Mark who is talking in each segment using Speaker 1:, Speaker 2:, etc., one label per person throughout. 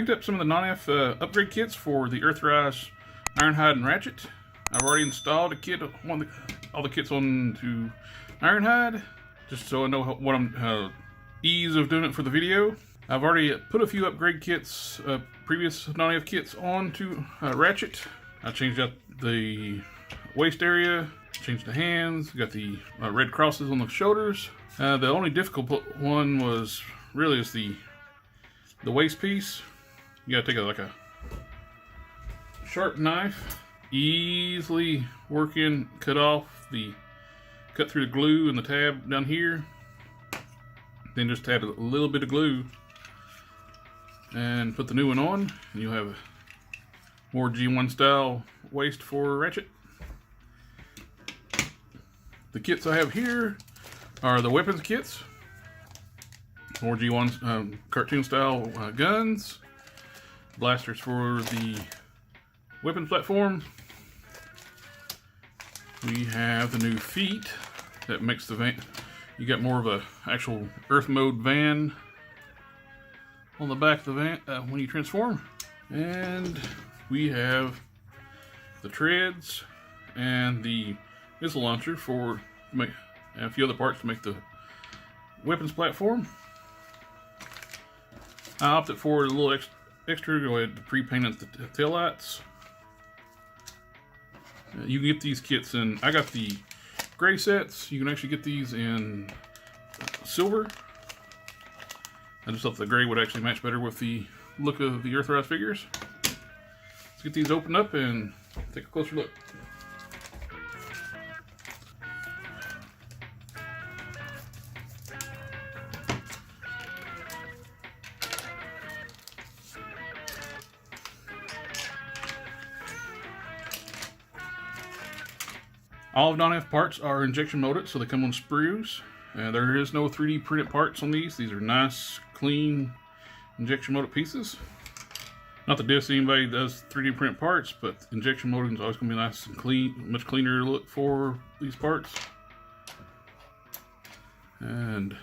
Speaker 1: picked up some of the Nonnef upgrade kits for the Earthrise Ironhide Ratchet. I've already installed a kit, all the kits onto Ironhide, just so I know what I'm ease of doing it for the video. I've already put a few upgrade kits, previous Nonnef kits onto Ratchet. I changed out the waist area, changed the hands, got the red crosses on the shoulders. The only difficult one was really is the waist piece. You gotta take like a sharp knife, easily work in, cut through the glue and the tab down here. Then just add a little bit of glue and put the new one on, and you'll have a more G1 style waist for Ratchet. The kits I have here are the weapons kits. More G1 cartoon style guns. Blasters for the weapons platform. We have the new feet that makes the van. You got more of a actual Earth mode van on the back of the van when you transform. And we have the treads and the missile launcher for and a few other parts to make the weapons platform. I opted for a little extra. Go ahead to pre-paint the taillights. You can get these kits in. I got the gray sets. You can actually get these in silver. I just thought the gray would actually match better with the look of the Earthrise figures. Let's get these opened up and take a closer look. All of Nonnef parts are injection molded, so they come on sprues. There is no 3D printed parts on these. These are nice, clean, injection molded pieces. Not that this anybody does 3D print parts, but injection molding is always going to be nice and clean, much cleaner look for these parts. And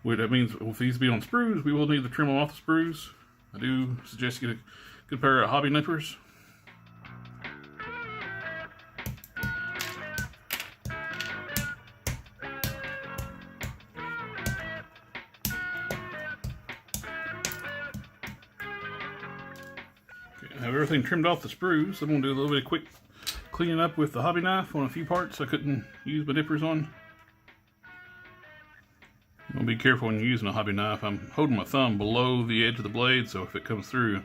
Speaker 1: what that means, if these be on sprues, we will need to trim them off the sprues. I do suggest you get a good pair of hobby nippers. I have everything trimmed off the sprues. I'm going to do a little bit of quick cleaning up with the hobby knife on a few parts I couldn't use my nippers on. I'm going to be careful when you're using a hobby knife. I'm holding my thumb below the edge of the blade, so if it comes through, it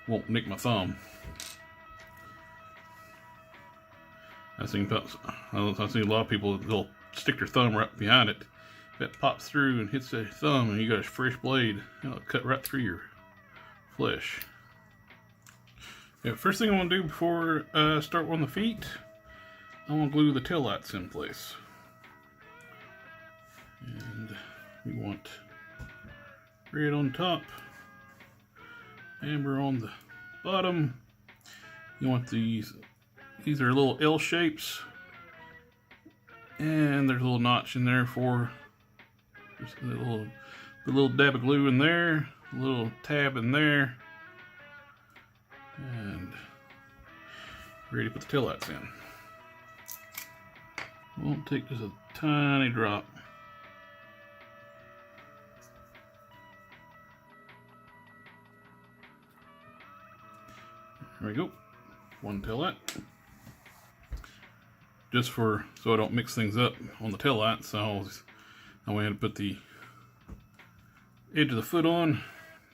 Speaker 1: won't nick my thumb. I've seen a lot of people, they'll stick their thumb right behind it. If that pops through and hits their thumb and you got a fresh blade, it'll cut right through your flesh. Yeah, first thing I want to do before I start on the feet, I want to glue the tail lights in place. And we want red on top, amber on the bottom. You want these are little L shapes, and there's a little notch in there for just a little dab of glue in there, a little tab in there. And ready to put the tail lights in. Won't take just a tiny drop. There we go. One tail light. Just so I don't mix things up on the tail lights, I went ahead and put the edge of the foot on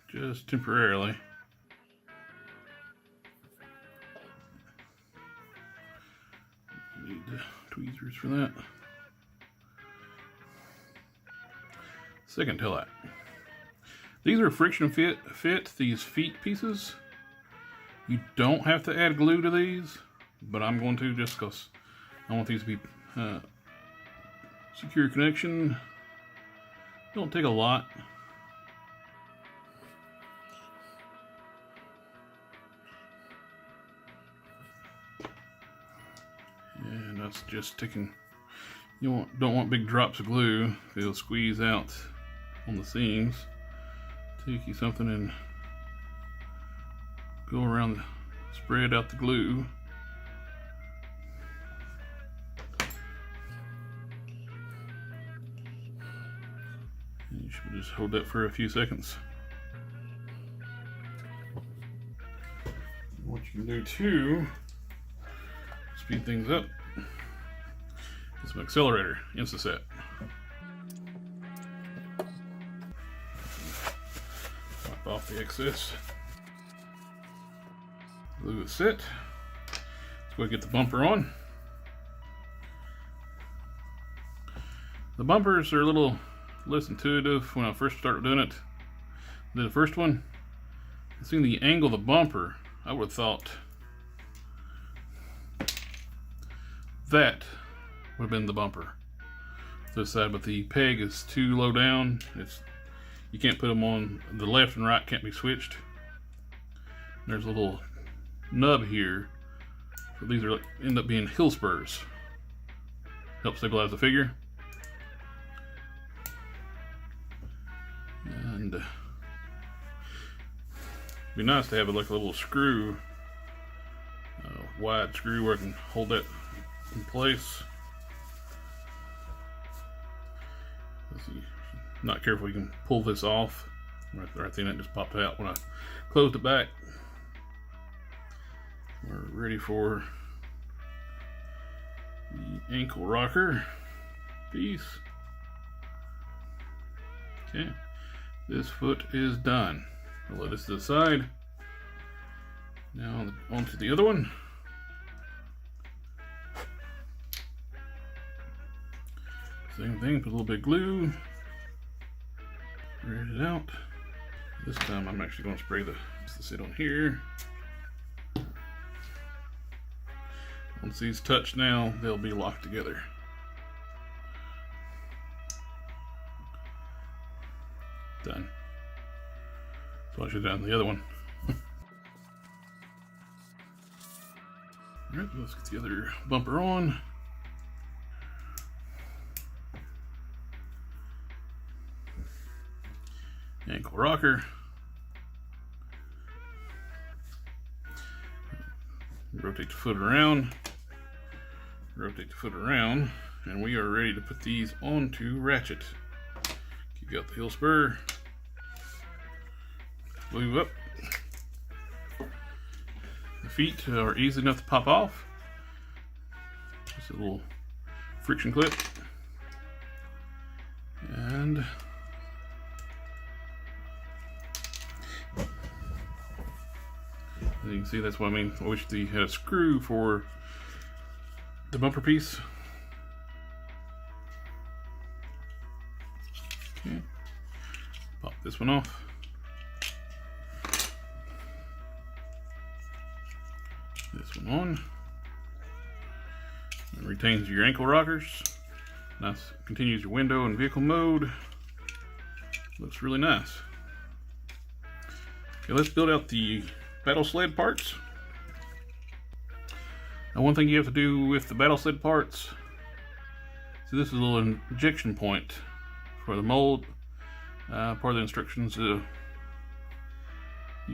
Speaker 1: just temporarily. Need tweezers for that. Second tail light. These are friction fit these feet pieces. You don't have to add glue to these, but I'm going to just because I want these to be secure connection. Don't take a lot. And that's just taking, don't want big drops of glue. It'll squeeze out on the seams. Take you something and go around, spread out the glue. And you should just hold that for a few seconds. What you can do too, speed things up, is some accelerator, Insta-set. Wipe off the excess. Glue is set. Let's go get the bumper on. The bumpers are a little less intuitive when I first started doing it. The first one, seeing the angle of the bumper, I would have thought that would have been the bumper this side, but the peg is too low down. You can't put them on. The left and right can't be switched. There's a little nub here. So these are end up being hill spurs. Help stabilize the figure. And it'd be nice to have like a little screw, wide screw where I can hold that in place. Not careful, you can pull this off. Right then it just popped out when I closed it back. We're ready for the ankle rocker piece. Okay, this foot is done. I'll let this to the side. Now onto the other one. Same thing, put a little bit of glue. Spread it out. This time I'm actually going to spray the sit on here. Once these touch now, they'll be locked together. Done. So I should have done the other one. Alright, let's get the other bumper on. Ankle rocker. Rotate the foot around. Rotate the foot around. And we are ready to put these onto Ratchet. You got the heel spur. Glue up. The feet are easy enough to pop off. Just a little friction clip. And as you can see, that's what I mean. I wish they had a screw for the bumper piece. Okay. Pop this one off. This one on. It retains your ankle rockers. Nice. Continues your window and vehicle mode. Looks really nice. Okay, let's build out the battle sled parts. Now, one thing you have to do with the battle sled parts, so this is a little injection point for the mold. Part of the instructions, you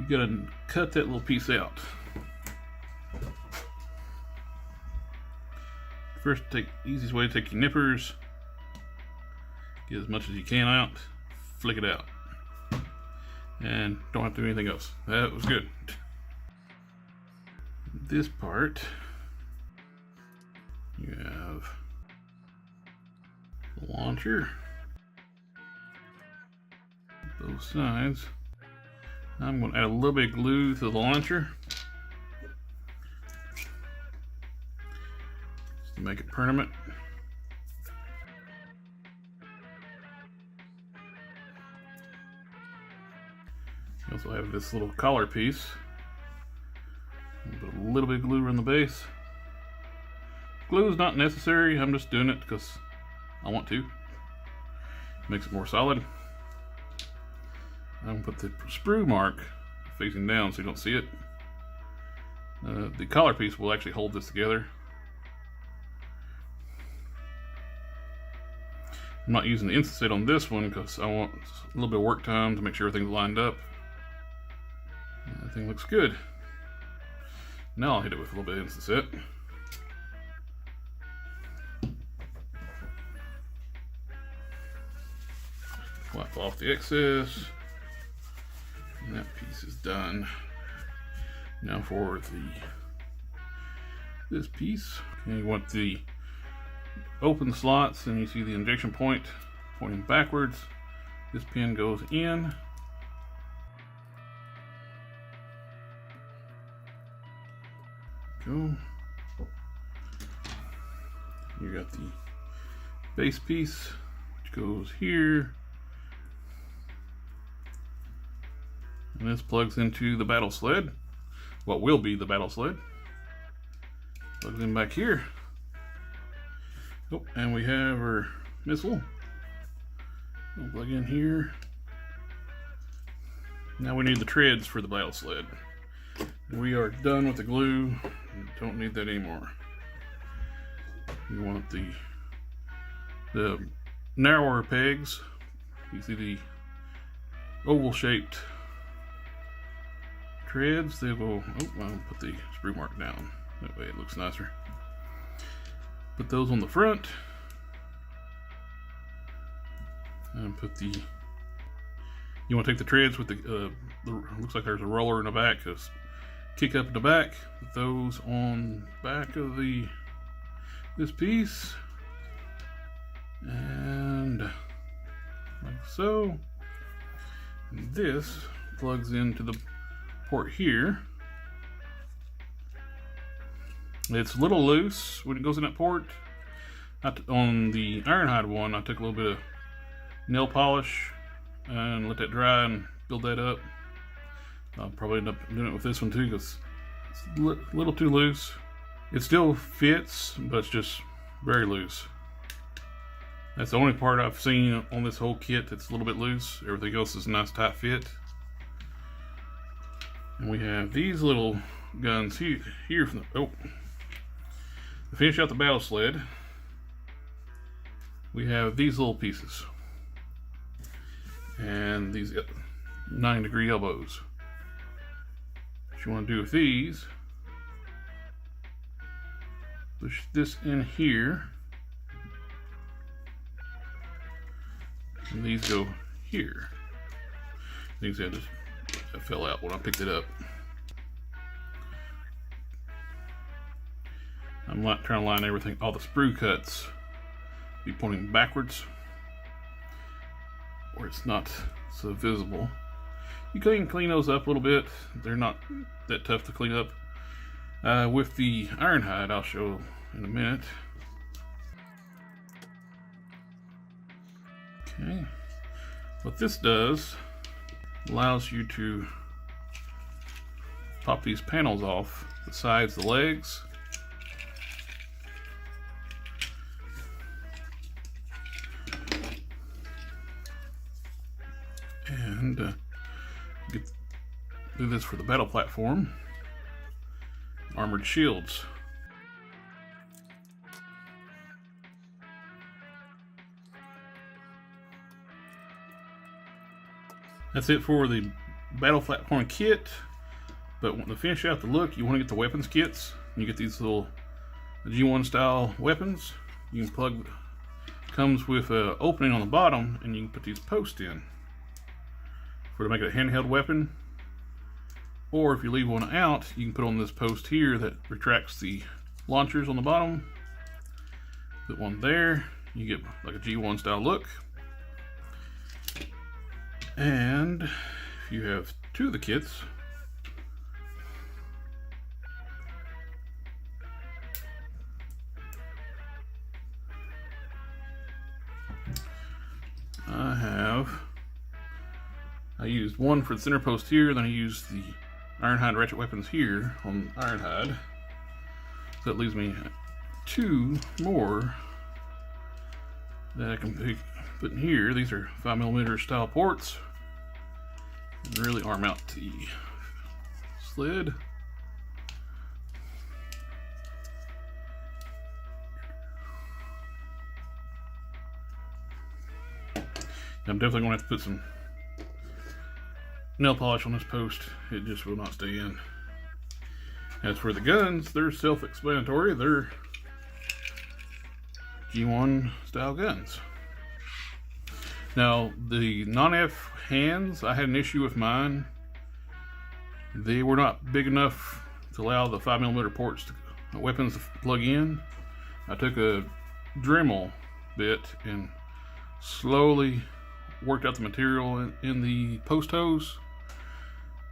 Speaker 1: gotta cut that little piece out. First, easiest way to take your nippers, get as much as you can out, flick it out, and don't have to do anything else. That was good. This part, you have the launcher, both sides. I'm going to add a little bit of glue to the launcher just to make it permanent. You also have this little collar piece. Put a little bit of glue around the base. Glue is not necessary, I'm just doing it because I want to. Makes it more solid. I'm going to put the sprue mark facing down so you don't see it. The collar piece will actually hold this together. I'm not using the Insta-set on this one because I want a little bit of work time to make sure everything's lined up. Everything looks good. Now I'll hit it with a little bit of Instant Set. Wipe off the excess. And that piece is done. Now for this piece. And you want the open slots, and you see the injection point pointing backwards. This pin goes in. Go. You got the base piece, which goes here. And this plugs into the battle sled. What will be the battle sled. Plugs in back here. Oh, and we have our missile. We'll plug in here. Now we need the treads for the battle sled. We are done with the glue. Don't need that anymore. You want the narrower pegs. You see the oval shaped treads. They will, I'll put the sprue mark down. That way it looks nicer. Put those on the front. And put the, you want to take the treads with the looks like there's a roller in the back. Just kick up the back. Put those on back of this piece. And like so. And this plugs into the port here. It's a little loose when it goes in that port. On the Ironhide one, I took a little bit of nail polish and let that dry and build that up. I'll probably end up doing it with this one too because it's a little too loose. It still fits, but it's just very loose. That's the only part I've seen on this whole kit that's a little bit loose. Everything else is a nice tight fit. And we have these little guns here from the, to finish out the battle sled, we have these little pieces. And these 9-degree elbows. What you want to do with these, push this in here. And these go here. These just fell out when I picked it up. I'm trying to line everything, all the sprue cuts be pointing backwards where it's not so visible. You can clean those up a little bit. They're not that tough to clean up. With the Ironhide, I'll show in a minute. Okay, what this does, allows you to pop these panels off the sides, the legs. And do this for the battle platform. Armored shields. That's it for the battle platform kit. But to finish out the look, you want to get the weapons kits. You get these little G1 style weapons. You can plug, comes with an opening on the bottom, and you can put these posts in to make it a handheld weapon. Or if you leave one out, you can put on this post here that retracts the launchers on the bottom. Put one there, you get like a G1 style look. And if you have two of the kits, I used one for the center post here, then I used the Ironhide Ratchet weapons here on Ironhide. So that leaves me two more that I can put in here. These are 5mm style ports. And really arm out the sled. I'm definitely going to have to put some nail polish on this post. It just will not stay in. As for the guns, they're self-explanatory. They're G1 style guns. Now, the Nonnef hands, I had an issue with mine. They were not big enough to allow the 5mm ports weapons to plug in. I took a Dremel bit and slowly worked out the material in the post holes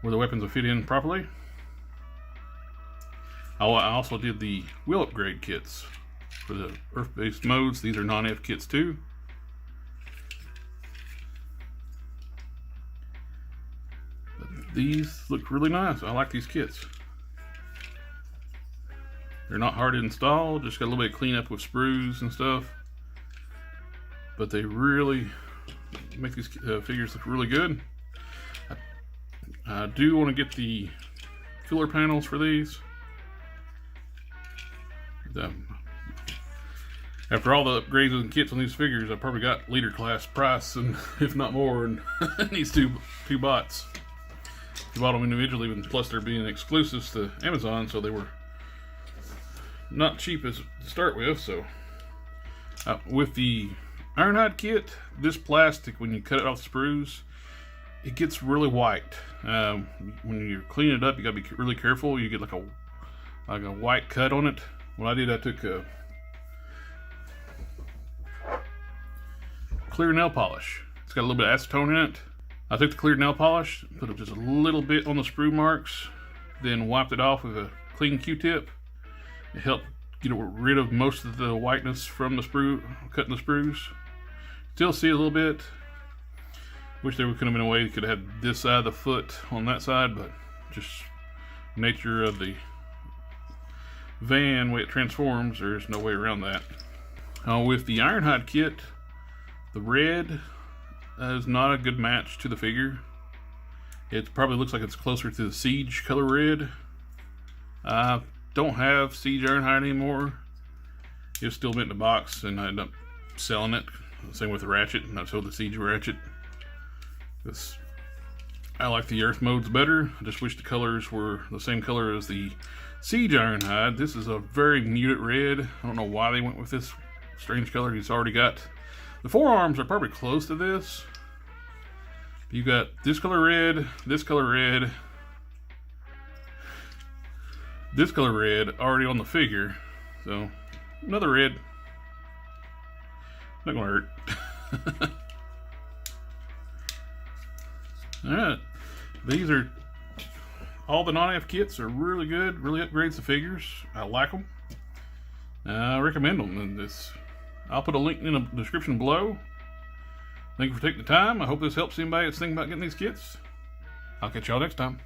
Speaker 1: where the weapons will fit in properly. I also did the wheel upgrade kits for the earth-based modes. These are Nonnef kits too. These look really nice. I like these kits. They're not hard to install, just got a little bit of cleanup with sprues and stuff. But they really make these figures look really good. I do want to get the filler panels for these. After all the upgrades and kits on these figures, I probably got leader class price, and if not more, and these two bots. You bought them individually, plus they're being exclusives to Amazon, so they were not cheap to start with. So with the Ironhide kit, this plastic, when you cut it off the sprues, it gets really white. When you clean it up, you gotta be really careful. You get like a white cut on it. What I did, I took a clear nail polish. It's got a little bit of acetone in it. I took the clear nail polish, put just a little bit on the sprue marks, then wiped it off with a clean Q-tip. It helped get rid of most of the whiteness from the sprue, cutting the sprues. Still see a little bit. Wish there could have been a way you could have had this side of the foot on that side, but just nature of the van, way it transforms, there's no way around that. With the Ironhide kit, the red is not a good match to the figure. It probably looks like it's closer to the Siege color red. I don't have Siege Ironhide anymore. It was still mint in the box, and I ended up selling it. Same with the Ratchet, and I sold the Siege Ratchet. I like the Earth modes better. I just wish the colors were the same color as the Siege Ironhide. This is a very muted red. I don't know why they went with this strange color. He's already got the forearms are probably close to this. You got this color red, this color red, this color red already on the figure. So another red. Not gonna hurt. Alright. These are all the Nonnef kits are really good, really upgrades the figures. I like them. I recommend them. And I'll put a link in the description below. Thank you for taking the time. I hope this helps anybody that's thinking about getting these kits. I'll catch y'all next time.